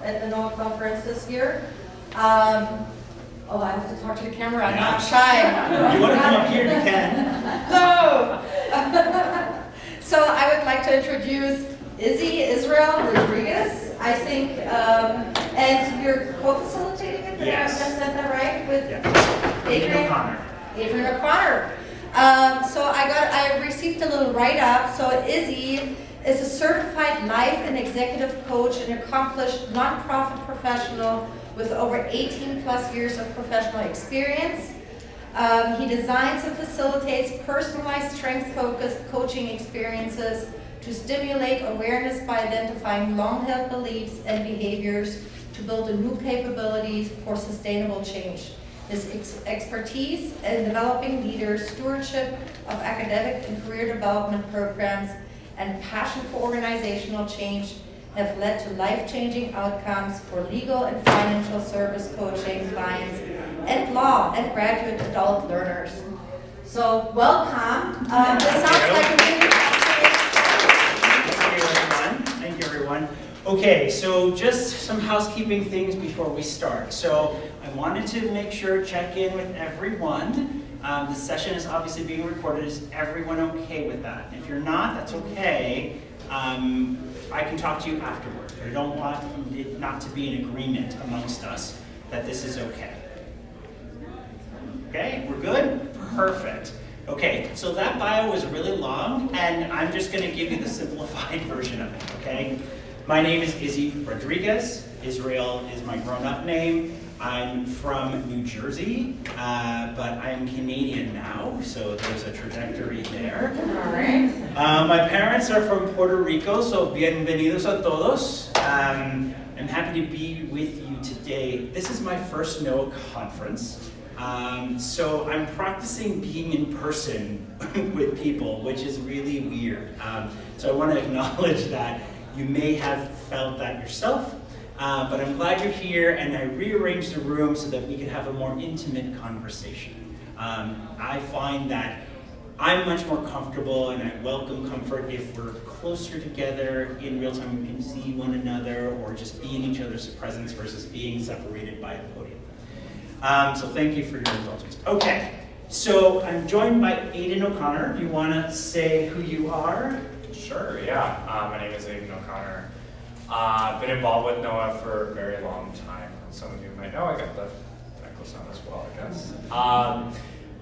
at the NOAH conference this year. Oh, I have to talk to the camera. I'm shy. You want to come up here, you can. No! So I would like to introduce Israel Rodriguez, I think, and you're co-facilitating it? Yes. Did I said that right? With Yeah. Adrian O'Connor. Adrian O'Connor. So I received a little write-up. So Izzy is a certified life and executive coach and accomplished nonprofit professional with over 18 plus years of professional experience. He designs and facilitates personalized strength-focused coaching experiences to stimulate awareness by identifying long-held beliefs and behaviors to build new capabilities for sustainable change. His expertise in developing leaders, stewardship of academic and career development programs, and passion for organizational change have led to life-changing outcomes for legal and financial service coaching clients and law and graduate adult learners. So welcome. This sounds like a really Thank you, everyone. Okay, so just some housekeeping things before we start. So I wanted to make sure, check in with everyone. The session is obviously being recorded. Is everyone okay with that? If you're not, that's okay. I can talk to you afterward. I don't want it not to be an agreement amongst us that this is okay. Okay, we're good? Perfect. Okay, so that bio was really long, and I'm just going to give you the simplified version of it, okay? My name is Izzy Rodriguez. Israel is my grown-up name. I'm from New Jersey, but I'm Canadian now, so there's a trajectory there. All right. My parents are from Puerto Rico, so bienvenidos a todos. I'm happy to be with you today. This is my first NOAH conference, so I'm practicing being in person with people, which is really weird. So I want to acknowledge that you may have felt that yourself. But I'm glad you're here, and I rearranged the room so that we could have a more intimate conversation. I find that I'm much more comfortable, and I welcome comfort if we're closer together in real time. We can see one another or just be in each other's presence versus being separated by a podium. So thank you for your indulgence. Okay, so I'm joined by Aidan O'Connor. Do you want to say who you are? Sure, yeah. My name is Aidan O'Connor. I've been involved with NOAH for a very long time. Some of you might know I got the necklace on as well, I guess.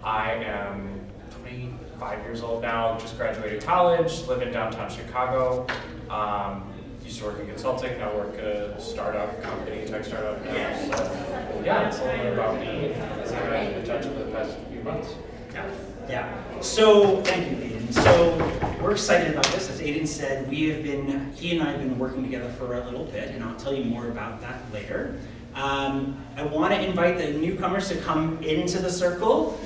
I am 25 years old now, just graduated college, live in downtown Chicago. Used to work in consulting, now work at a startup company, tech startup now. So yeah, it's a little bit about me as I've been in touch over the past few months. Yeah. So thank you, Aidan. So we're excited about this. As Aidan said, he and I have been working together for a little bit, and I'll tell you more about that later. I want to invite the newcomers to come into the circle.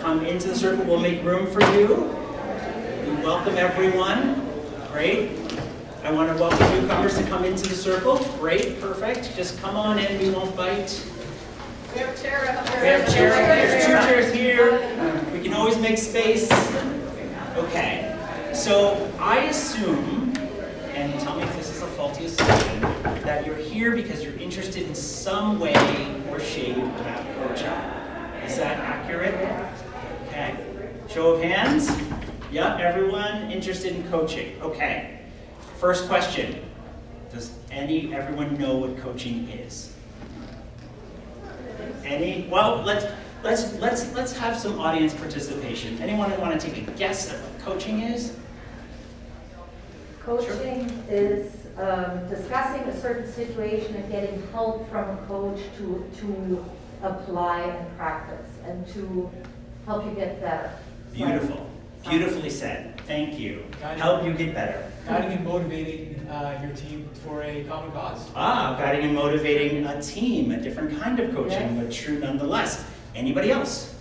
Come into the circle. We'll make room for you. We welcome everyone. Great. I want to welcome newcomers to come into the circle. Great. Perfect. Just come on in. We won't bite. We have a chair up there. We have chairs. There's 2 chairs here. We can always make space. Okay. So I assume, and tell me if this is a faulty assumption, that you're here because you're interested in some way or shape about coaching. Is that accurate? Okay. Show of hands. Yep, everyone interested in coaching. Okay. First question. Does everyone know what coaching is? Any? Well, let's have some audience participation. Anyone want to take a guess at what coaching is? Coaching is discussing a certain situation and getting help from a coach to apply and practice and to help you get better. Beautiful. Beautifully said. Thank you. Help you get better. Guiding and motivating your team for a common cause. Guiding and motivating a team, a different kind of coaching, but true nonetheless. Anybody else?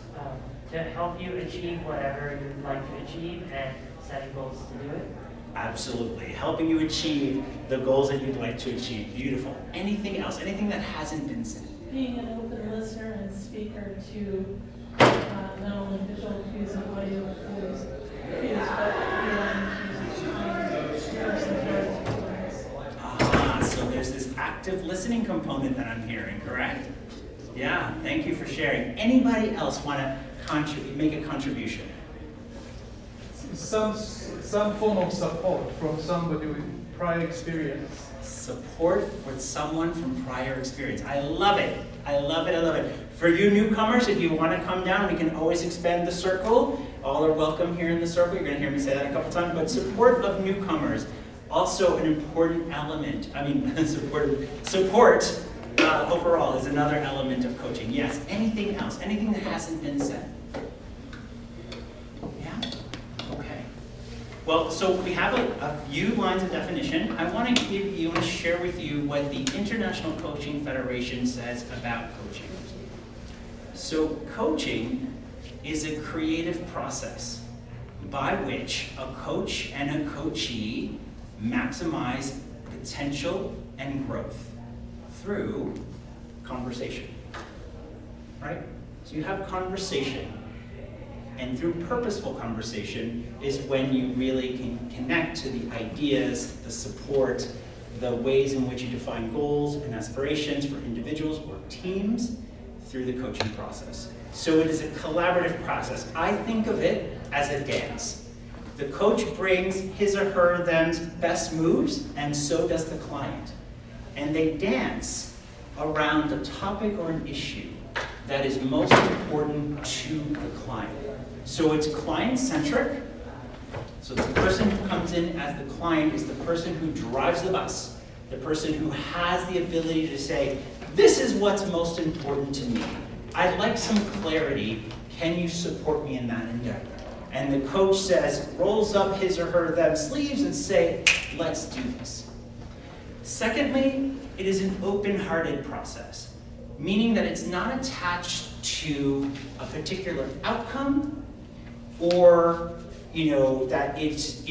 To help you achieve whatever you'd like to achieve and setting goals to do it. Absolutely. Helping you achieve the goals that you'd like to achieve. Beautiful. Anything else? Anything that hasn't been said? Being an open listener and speaker to not only visual cues and audio cues, but feeling cues and so there's this active listening second component that I'm hearing, correct? Yeah, thank you for sharing. Anybody else want to make a contribution? Some form of support from somebody with prior experience. Support with someone from prior experience. I love it. I love it. I love it. For you newcomers, if you want to come down, we can always expand the circle. All are welcome here in the circle. You're going to hear me say that a couple times. But support of newcomers, also an important element. I mean, support overall is another element of coaching. Yes. Anything else? Anything that hasn't been said? Yeah? Okay. Well, so we have a few lines of definition. I want to give you and share with you what the International Coaching Federation says about coaching. So coaching is a creative process by which a coach and a coachee maximize potential and growth through conversation, right? So you have conversation, and through purposeful conversation is when you really can connect to the ideas, the support, the ways in which you define goals and aspirations for individuals or teams through the coaching process. So it is a collaborative process. I think of it as a dance. The coach brings his or her them's best moves, and so does the client. And they dance around a topic or an issue that is most important to the client. So it's client-centric. So the person who comes in as the client is the person who drives the bus, the person who has the ability to say, this is what's most important to me. I'd like some clarity. Can you support me in that endeavor? And the coach says, rolls up his or her them sleeves and say, let's do this. Secondly, it is an open-hearted process, meaning that it's not attached to a particular outcome or, that it's,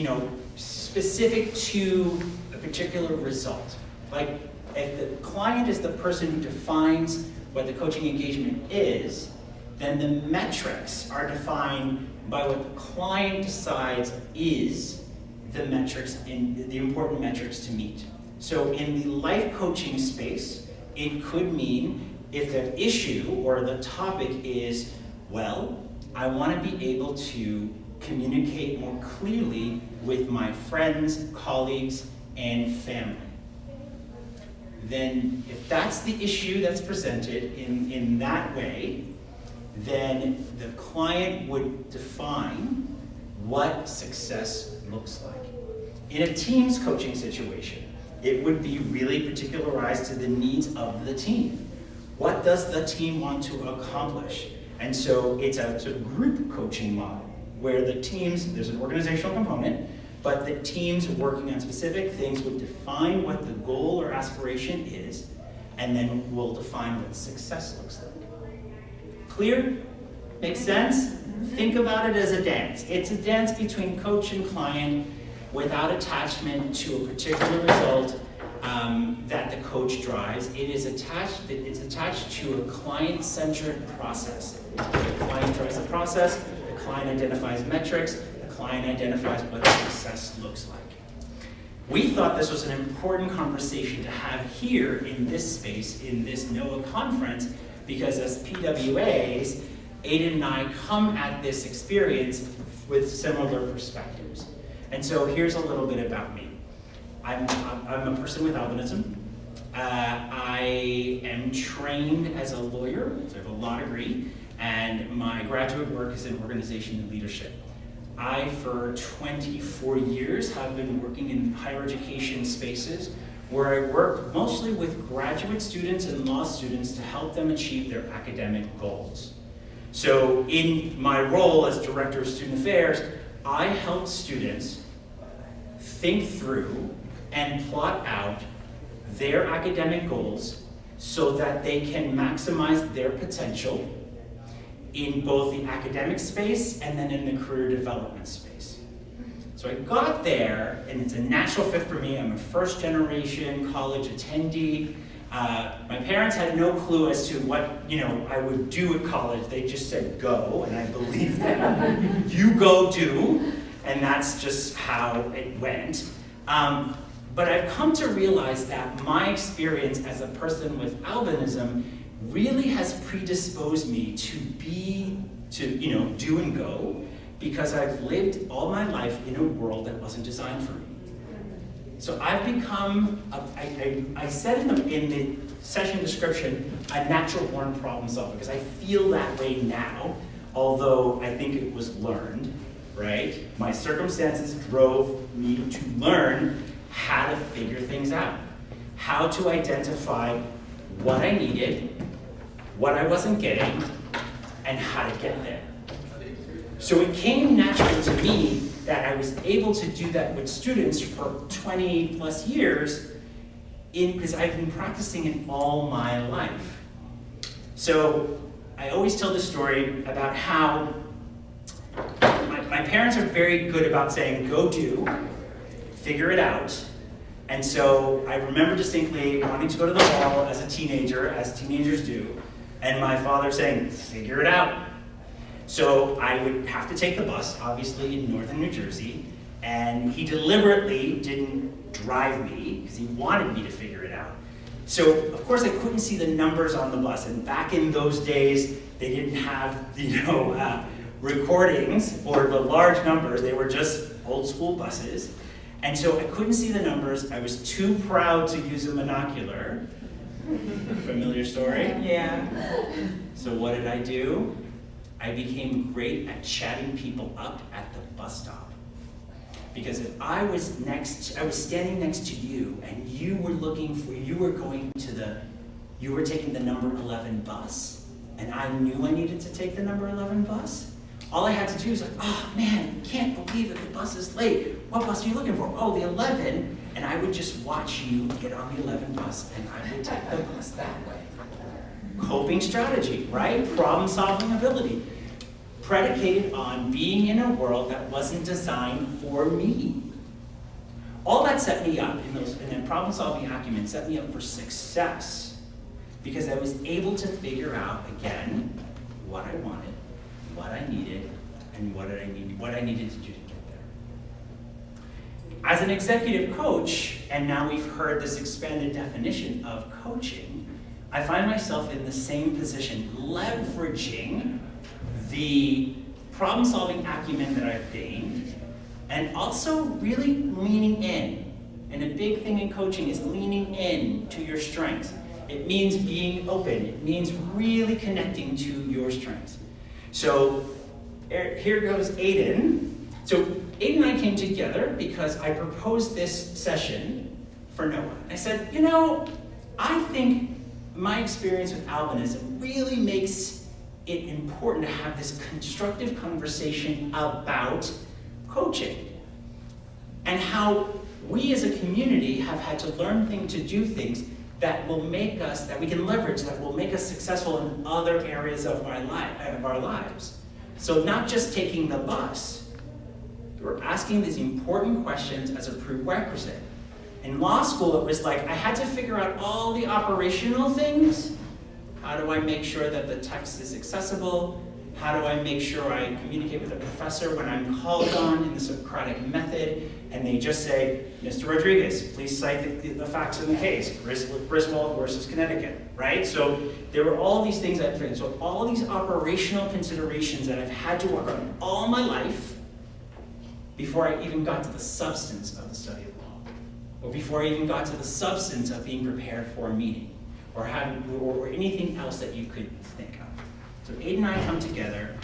specific to a particular result. Like, if the client is the person who defines what the coaching engagement is, then the metrics are defined by what the client decides is the metrics, the important metrics to meet. So in the life coaching space, it could mean if the issue or the topic is, well, I want to be able to communicate more clearly with my friends, colleagues, and family. Then if that's the issue that's presented in that way, then the client would define what success looks like. In a team's coaching situation, it would be really particularized to the needs of the team. What does the team want to accomplish? And so it's a group coaching model where the teams, there's an organizational component, but the teams working on specific things would define what the goal or aspiration is, and then we'll define what success looks like. Clear? Makes sense? Think about it as a dance. It's a dance between coach and client without attachment to a particular result that the coach drives. It's attached to a client-centered process. The client drives the process, the client identifies metrics, the client identifies what success looks like. We thought this was an important conversation to have here in this space, in this NOAA conference, because as PWAs, Aiden and I come at this experience with similar perspectives. And so here's a little bit about me. I'm a person with albinism. I am trained as a lawyer, so I have a law degree, and my graduate work is in organization and leadership. I, for 24 years, have been working in higher education spaces where I work mostly with graduate students and law students to help them achieve their academic goals. So in my role as Director of Student Affairs, I help students think through and plot out their academic goals so that they can maximize their potential in both the academic space and then in the career development space. So I got there, and it's a natural fit for me. I'm a first-generation college attendee. My parents had no clue as to what I would do at college. They just said go, and I believed them. You go do, and that's just how it went. But I've come to realize that my experience as a person with albinism really has predisposed me to do and go, because I've lived all my life in a world that wasn't designed for me. So I've become, I said in the session description, a natural born problem solver, because I feel that way now, although I think it was learned, right? My circumstances drove me to learn how to figure things out, how to identify what I needed, what I wasn't getting, and how to get there. So it came naturally to me that I was able to do that with students for 20 plus years because I've been practicing it all my life. So I always tell the story about how my parents are very good about saying, go do, figure it out. And so I remember distinctly wanting to go to the mall as a teenager, as teenagers do, and my father saying, figure it out. So I would have to take the bus, obviously in northern New Jersey, and he deliberately didn't drive me because he wanted me to figure it out. So of course I couldn't see the numbers on the bus, and back in those days they didn't have recordings or the large numbers, they were just old school buses. And so I couldn't see the numbers, I was too proud to use a monocular. Familiar story? Yeah. So what did I do? I became great at chatting people up at the bus stop. Because if I was standing next to you and you were taking the number 11 bus, and I knew I needed to take the number 11 bus, all I had to do was like, oh man, can't believe it, the bus is late. What bus are you looking for? Oh, the 11. And I would just watch you get on the 11 bus, and I would take the bus that way. Coping strategy, right? Problem-solving ability. Predicated on being in a world that wasn't designed for me. All that set me up, and that problem-solving acumen set me up for success, because I was able to figure out, again, what I wanted, what I needed, and what I needed to do to get there. As an executive coach, and now we've heard this expanded definition of coaching, I find myself in the same position, leveraging the problem-solving acumen that I've gained, and also really leaning in. And a big thing in coaching is leaning in to your strengths. It means being open. It means really connecting to your strengths. So here goes Aiden. So Aiden and I came together because I proposed this session for NOAH. I said, I think my experience with albinism really makes it important to have this constructive conversation about coaching and how we as a community have had to learn to do things that will make us, that we can leverage, that will make us successful in other areas of our lives. So not just taking the bus, we're asking these important questions as a prerequisite. In law school, it was like I had to figure out all the operational things. How do I make sure that the text is accessible? How do I make sure I communicate with a professor when I'm called on in the Socratic method and they just say, Mr. Rodriguez, please cite the facts of the case, Griswold versus Connecticut, right? So there were all these things that fit. So all these operational considerations that I've had to work on all my life before I even got to the substance of the study of law, or before I even got to the substance of being prepared for a meeting, or anything else that you could think of. So Aiden and I come together.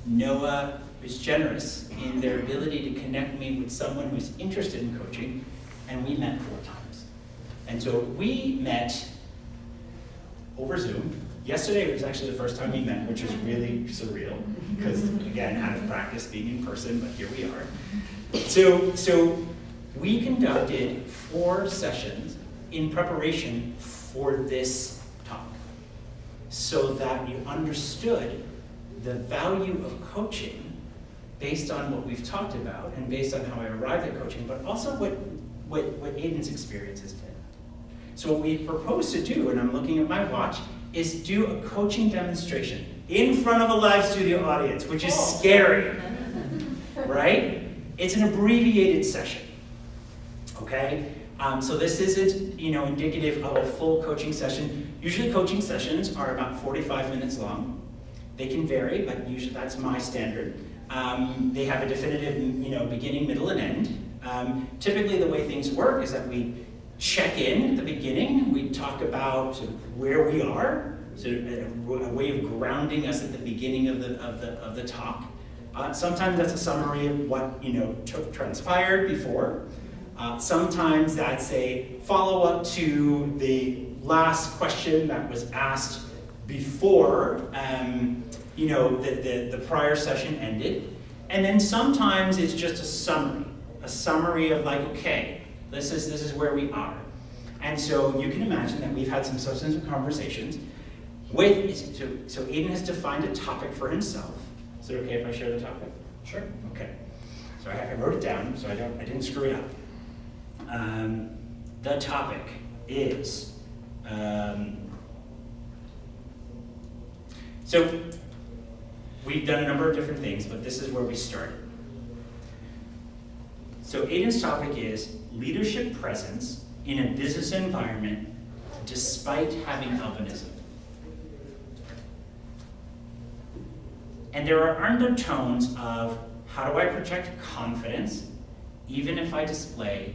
NOAH is generous in their ability to connect me with someone who's interested in coaching, and we met 4 times. And so we met over Zoom. Yesterday was actually the first time we met, which was really surreal, because again, out of practice being in person, but here we are. So we conducted 4 sessions in preparation for this talk, so that you understood the value of coaching based on what we've talked about and based on how I arrived at coaching, but also what Aiden's experience has been. So what we propose to do, and I'm looking at my watch, is do a coaching demonstration in front of a live studio audience, which is scary, right? It's an abbreviated session. okay? So this isn't, indicative of a full coaching session. Usually coaching sessions are about 45 minutes long. They can vary, but usually that's my standard. They have a definitive, beginning, middle, and end. Typically the way things work is that we check in at the beginning. We talk about sort of where we are, so a way of grounding us at the beginning of the talk. Sometimes that's a summary of what transpired before. Sometimes that's a follow-up to the last question that was asked before the prior session ended. And then sometimes it's just a summary of like, okay, this is where we are. And so you can imagine that we've had some substantive conversations so Aiden has defined a topic for himself. Is it okay if I share the topic? Sure. Okay. So I wrote it down so I didn't screw it up. The topic is, so we've done a number of different things, but this is where we started. So Aiden's topic is leadership presence in a business environment despite having albinism. And there are undertones of how do I project confidence even if I display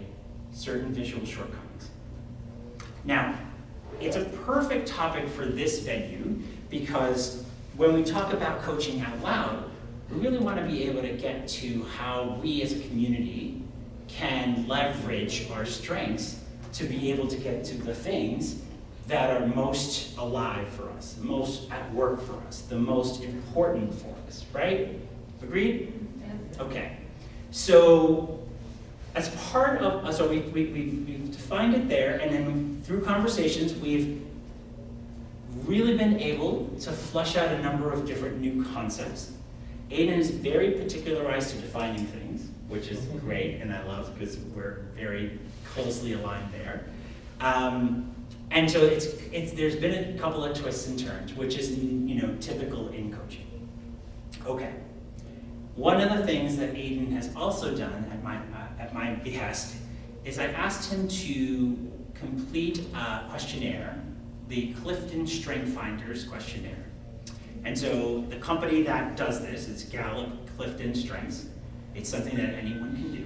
certain visual shortcomings. Now, it's a perfect topic for this venue because when we talk about coaching out loud, we really want to be able to get to how we as a community can leverage our strengths to be able to get to the things that are most alive for us, the most at work for us, the most important for us, right? Agreed? Okay. So as part of, so we've defined it there, and then through conversations, we've really been able to flesh out a number of different new concepts. Aiden is very particularized to defining things, which is great, and I love because we're very closely aligned there. And so there's been a couple of twists and turns, which is typical in coaching. Okay. One of the things that Aiden has also done at my behest is I asked him to complete a questionnaire, the Clifton Strength Finders questionnaire. And so the company that does this is Gallup Clifton Strengths. It's something that anyone can do.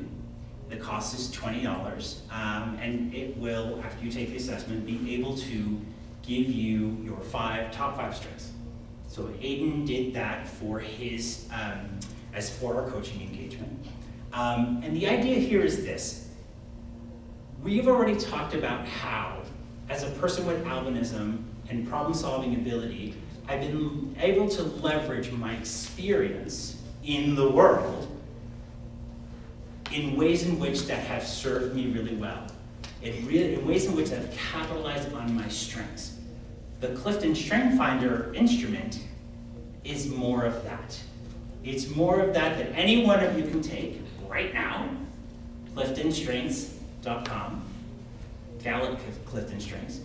The cost is $20, and it will, after you take the assessment, be able to give you your top five strengths. So Aiden did that for his, as for our coaching engagement. And the idea here is this. We've already talked about how, as a person with albinism and problem-solving ability, I've been able to leverage my experience in the world in ways in which that have served me really well. In ways in which I've capitalized on my strengths. The Clifton Strength Finder instrument is more of that. It's more of that any one of you can take right now, cliftonstrengths.com, Gallup Clifton Strengths,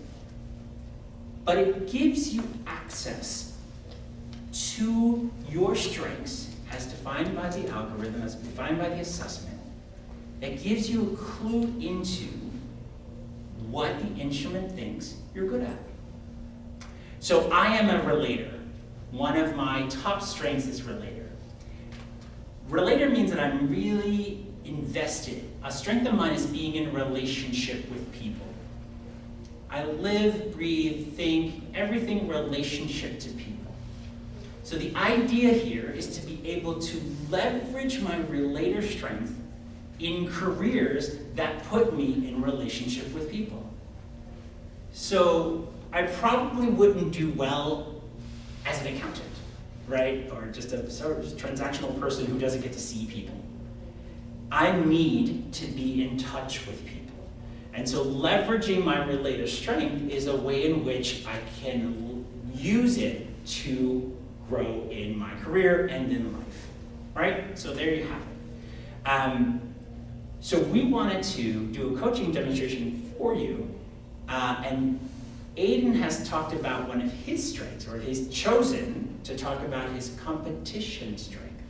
but it gives you access to your strengths as defined by the algorithm, as defined by the assessment. It gives you a clue into what the instrument thinks you're good at. So I am a relator. One of my top strengths is relator. Relator means that I'm really invested. A strength of mine is being in relationship with people. I live, breathe, think, everything relationship to people. So the idea here is to be able to leverage my relator strength in careers that put me in relationship with people. So I probably wouldn't do well as an accountant, right? Or just a sort of transactional person who doesn't get to see people. I need to be in touch with people. And so leveraging my relator strength is a way in which I can use it to grow in my career and in life, right? So there you have it. So we wanted to do a coaching demonstration for you, and Aiden has talked about one of his strengths, or he's chosen to talk about his competition strength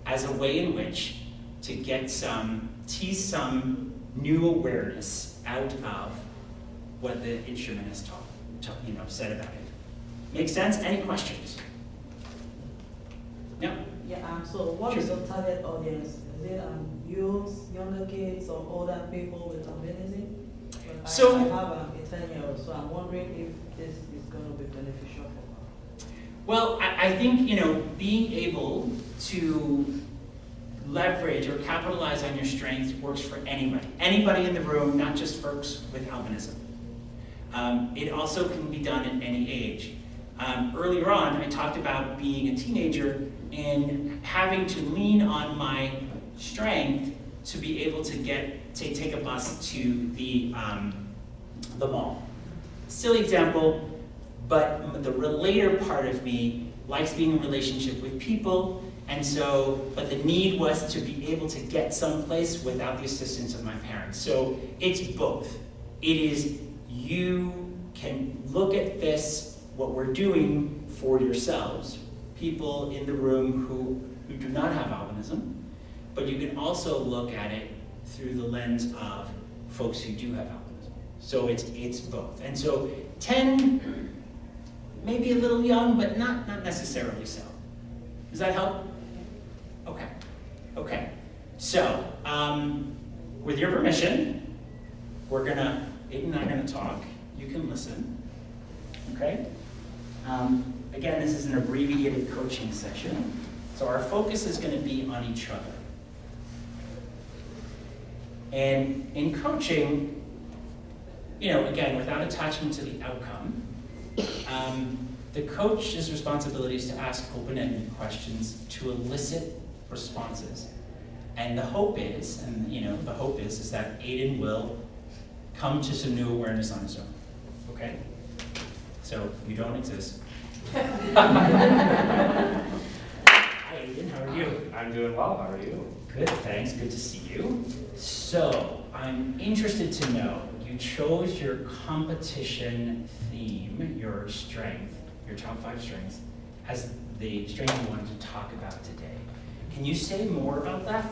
as a way in which to tease some new awareness out of what the instrumentist said about it. Make sense? Any questions? No? Yeah, so what is the target audience? Is it youth, younger kids, or older people with albinism? So- I have a 10-year-old, so I'm wondering if this is going to be beneficial for her. Well, I think, being able to leverage or capitalize on your strengths works for anybody. Anybody in the room, not just folks with albinism. It also can be done at any age. Earlier on, I talked about being a teenager and having to lean on my strength to be able to take a bus to the mall. Silly example, but the relator part of me likes being in relationship with people, and so, but the need was to be able to get someplace without the assistance of my parents. So it's both. It is, you can look at this, what we're doing for yourselves, people in the room who do not have albinism, but you can also look at it through the lens of folks who do have albinism. So it's both. And so 10, maybe a little young, but not necessarily so. Does that help? Okay. So, with your permission, Aiden and I are gonna talk. You can listen, okay? Again, this is an abbreviated coaching session. So our focus is gonna be on each other. And in coaching, again, without attachment to the outcome, the coach's responsibility is to ask open-ended questions to elicit responses. And the hope is, is that Aiden will come to some new awareness on his own, okay? So you don't exist. Hi Aiden, how are you? I'm doing well, how are you? Good, thanks, good to see you. So, I'm interested to know, you chose your competition theme, your strength, your top 5 strengths, as the strength you wanted to talk about today. Can you say more about that?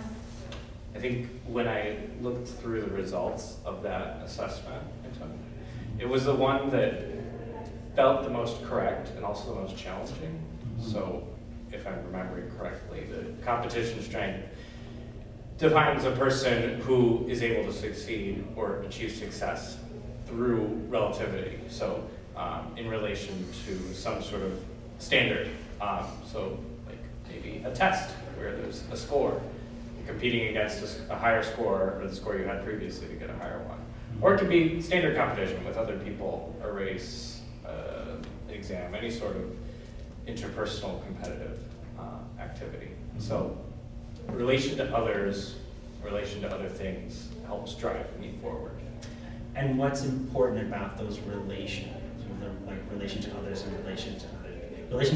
I think when I looked through the results of that assessment I took, it was the one that felt the most correct and also the most challenging. So, if I'm remembering correctly, the competition strength defines a person who is able to succeed or achieve success through relativity. So, in relation to some sort of standard. So, like maybe a test where there's a score. You're competing against a higher score or the score you had previously to get a higher one. Or it could be standard competition with other people, a race, exam, any sort of interpersonal competitive activity. So relation to others, relation to other things helps drive me forward. And what's important about those relations, like relation to others and relation to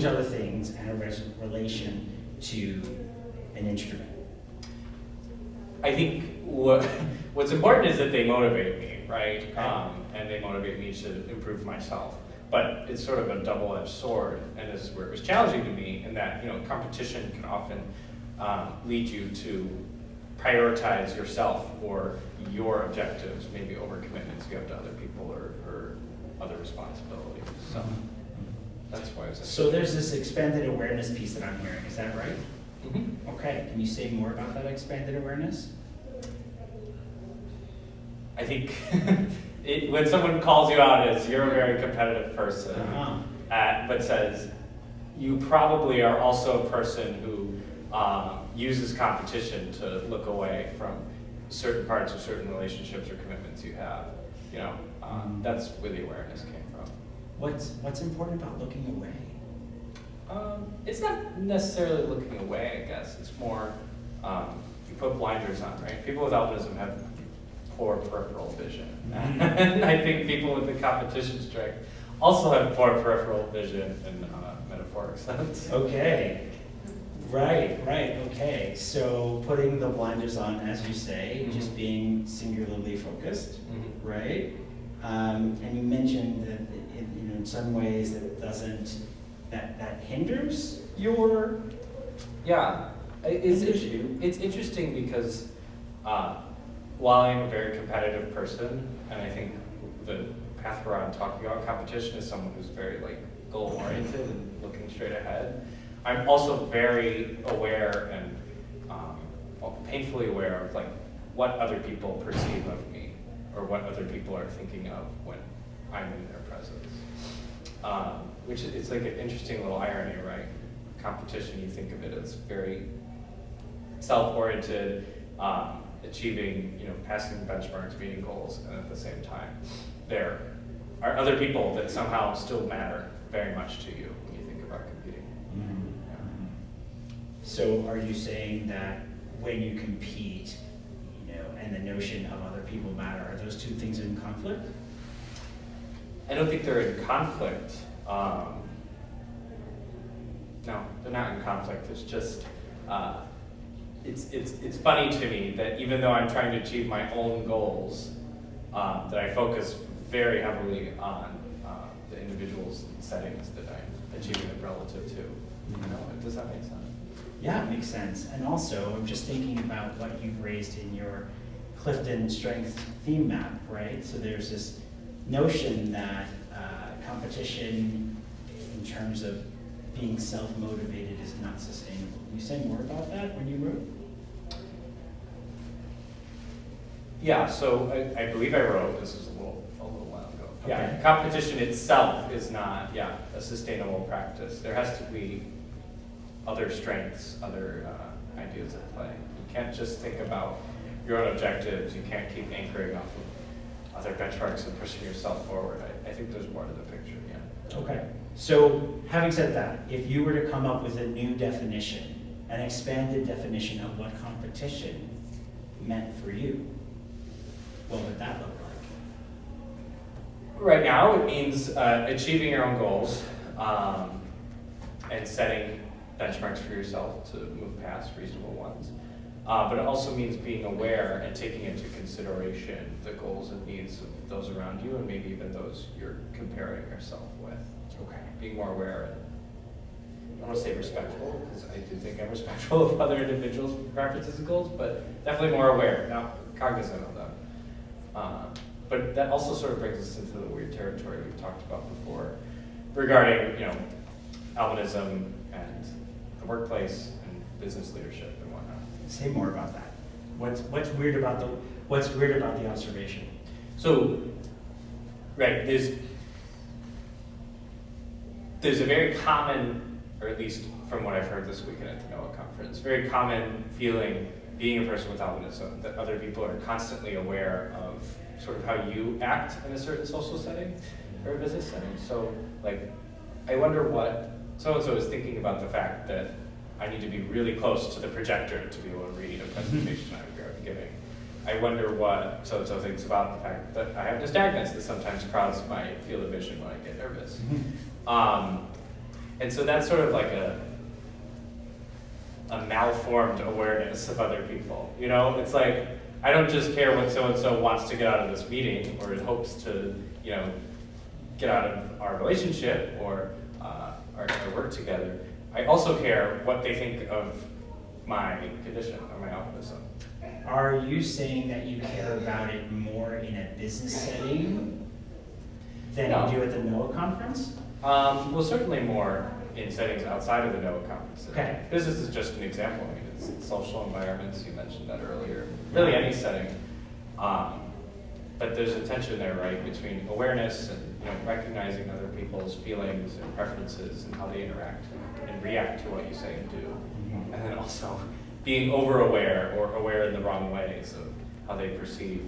other things and a relation to an instrument? I think what's important is that they motivate me, right? And they motivate me to improve myself. But it's sort of a double-edged sword, and this is where it was challenging to me, in that competition can often lead you to prioritize yourself or your objectives, maybe over commitments you have to other people or other responsibilities. So that's why I was. So there's this expanded awareness piece that I'm hearing. Is that right? Mm-hmm. Okay. Can you say more about that expanded awareness? I think when someone calls you out as you're a very competitive person, but says you probably are also a person who uses competition to look away from certain parts of certain relationships or commitments you have. That's where the awareness came from. What's important about looking away? It's not necessarily looking away, I guess. It's more you put blinders on, right? People with albinism have poor peripheral vision. And I think people with the competition strength also have poor peripheral vision in a metaphoric sense. Okay. Right, okay. So putting the blinders on, as you say, just being singularly focused, right? And you mentioned that in some ways that hinders your Yeah, it's issue. It's interesting because while I'm a very competitive person, and I think the path we're on talking about competition is someone who's very like goal-oriented and looking straight ahead, I'm also very aware and painfully aware of like what other people perceive of me, or what other people are thinking of when I'm in their presence. Which it's like an interesting little irony, right? Competition, you think of it as very self-oriented, achieving, passing benchmarks, meeting goals, and at the same time, there are other people that somehow still matter very much to you when you think about competing. Mm-hmm. So are you saying that when you compete, and the notion of other people matter, are those two things in conflict? I don't think they're in conflict. No, they're not in conflict. It's just, it's funny to me that even though I'm trying to achieve my own goals, that I focus very heavily on the individuals and settings that I'm achieving it relative to. Does that make sense? Yeah, it makes sense. And also, I'm just thinking about what you've raised in your Clifton Strengths theme map, right? So there's this notion that competition in terms of being self-motivated is not sustainable. Can you say more about that when you wrote? Yeah, so I believe I wrote, this is a little while ago. Yeah, Okay. competition itself is not, a sustainable practice. There has to be other strengths, other ideas at play. You can't just think about your own objectives. You can't keep anchoring off of other benchmarks and pushing yourself forward. I think there's more to the picture, yeah. Okay. So having said that, if you were to come up with a new definition, an expanded definition of what competition meant for you, what would that look like? Right now, it means achieving your own goals and setting benchmarks for yourself to move past reasonable ones. But it also means being aware and taking into consideration the goals and needs of those around you, and maybe even those you're comparing yourself with. Okay. Being more aware and, I don't want to say respectful, because I do think I'm respectful of other individuals' preferences and goals, but definitely more aware, not cognizant of them. But that also sort of brings us into the weird territory we've talked about before regarding, albinism and the workplace and business leadership and whatnot. Say more about that. What's weird about the observation? So, right, there's a very common, or at least from what I've heard this weekend at the NOAH conference, very common feeling being a person with albinism that other people are constantly aware of sort of how you act in a certain social setting or a business setting. So, like, I wonder what so-and-so is thinking about the fact that I need to be really close to the projector to be able to read a presentation I'm giving. I wonder what so-and-so thinks about the fact that I have nystagmus that sometimes crowds my field of vision when I get nervous. And so that's sort of like a malformed awareness of other people. It's like, I don't just care what so-and-so wants to get out of this meeting or hopes to, get out of our relationship or our work together. I also care what they think of my condition or my albinism. Are you saying that you care about it more in a business setting than No. you do at the NOAH conference? Well, certainly more in settings outside of the NOAH conference. Okay. Business is just an example. I mean, it's social environments, you mentioned that earlier. Really any setting. But there's a tension there, right, between awareness and recognizing other people's feelings and preferences and how they interact and react to what you say and do. Mm-hmm. And then also being over-aware or aware in the wrong ways of how they perceive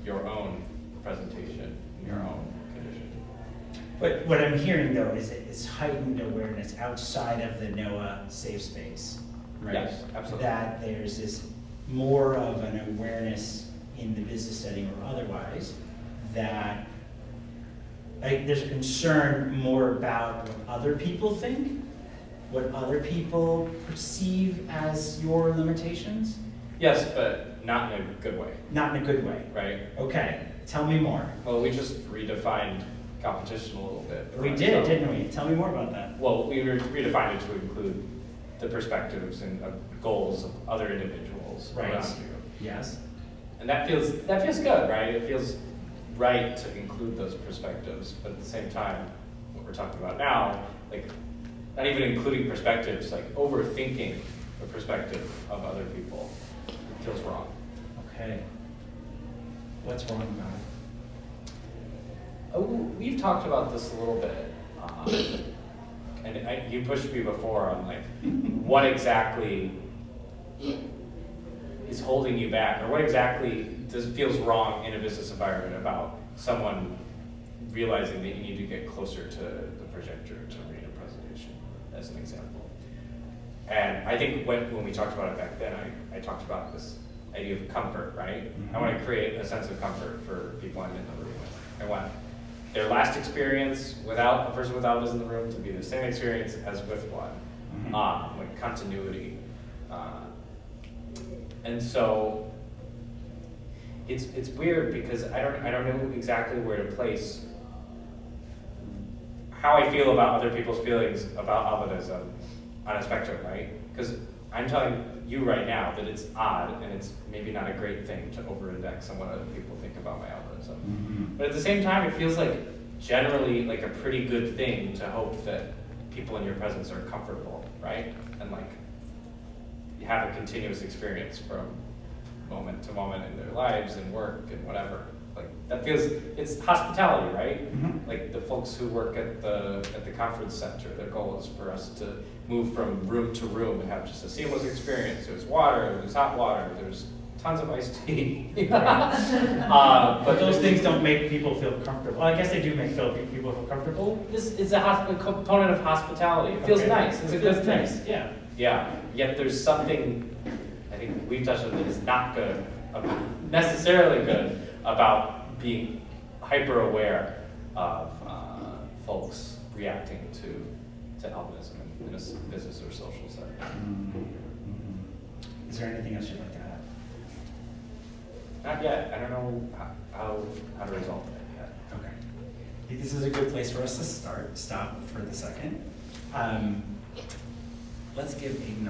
your own presentation and your own condition. But what I'm hearing though is heightened awareness outside of the NOAH safe space, right? Yes, absolutely. That there's this more of an awareness in the business setting or otherwise that there's a concern more about what other people think, what other people perceive as your limitations? Yes, but not in a good way, Not in a good way. right? Okay, tell me more. Well, we just redefined competition a little bit. for We us, did, so- didn't we? Tell me more about that. Well, we redefined it to include the perspectives and goals of other individuals Right. around you. Yes. And that feels good, right? It feels right to include those perspectives, but at the same time, what we're talking about now, like not even including perspectives, like overthinking the perspective of other people, it feels wrong. Okay. What's wrong about it? Oh, we've talked about this a little bit, and you pushed me before on like what exactly is holding you back, or what exactly feels wrong in a business environment about someone realizing that you need to get closer to the projector to read a presentation, as an example. And I think when we talked about it back then, I talked about this idea of comfort, right? I want to create a sense of comfort for people I'm in the room with. I want their last experience without a person without us in the room to be the same experience as with one, like continuity. And so it's weird because I don't know exactly where to place how I feel about other people's feelings about albinism on a spectrum, right? Because I'm telling you right now that it's odd and it's maybe not a great thing to over-index on what other people think about my albinism. But at the same time, it feels like generally like a pretty good thing to hope that people in your presence are comfortable, right? And like you have a continuous experience from moment to moment in their lives and work and whatever. Like that feels, it's hospitality, right? Like the folks who work at the conference center, their goal is for us to move from room to room and have just a seamless experience. There's water, there's hot water, there's tons of iced tea. But those things don't make people feel comfortable. Well, I guess they do make people feel comfortable. This is a component of hospitality. It feels nice. It's a good thing. Nice. Yeah. Yeah. Yet there's something I think we've touched on that is not good, necessarily good, about being hyper aware of folks reacting to albinism in a business or social setting. Is there anything else you'd like to add? Not yet. I don't know how to resolve that yet. Okay. I think this is a good place for us to stop for the second. Let's give Aiden a round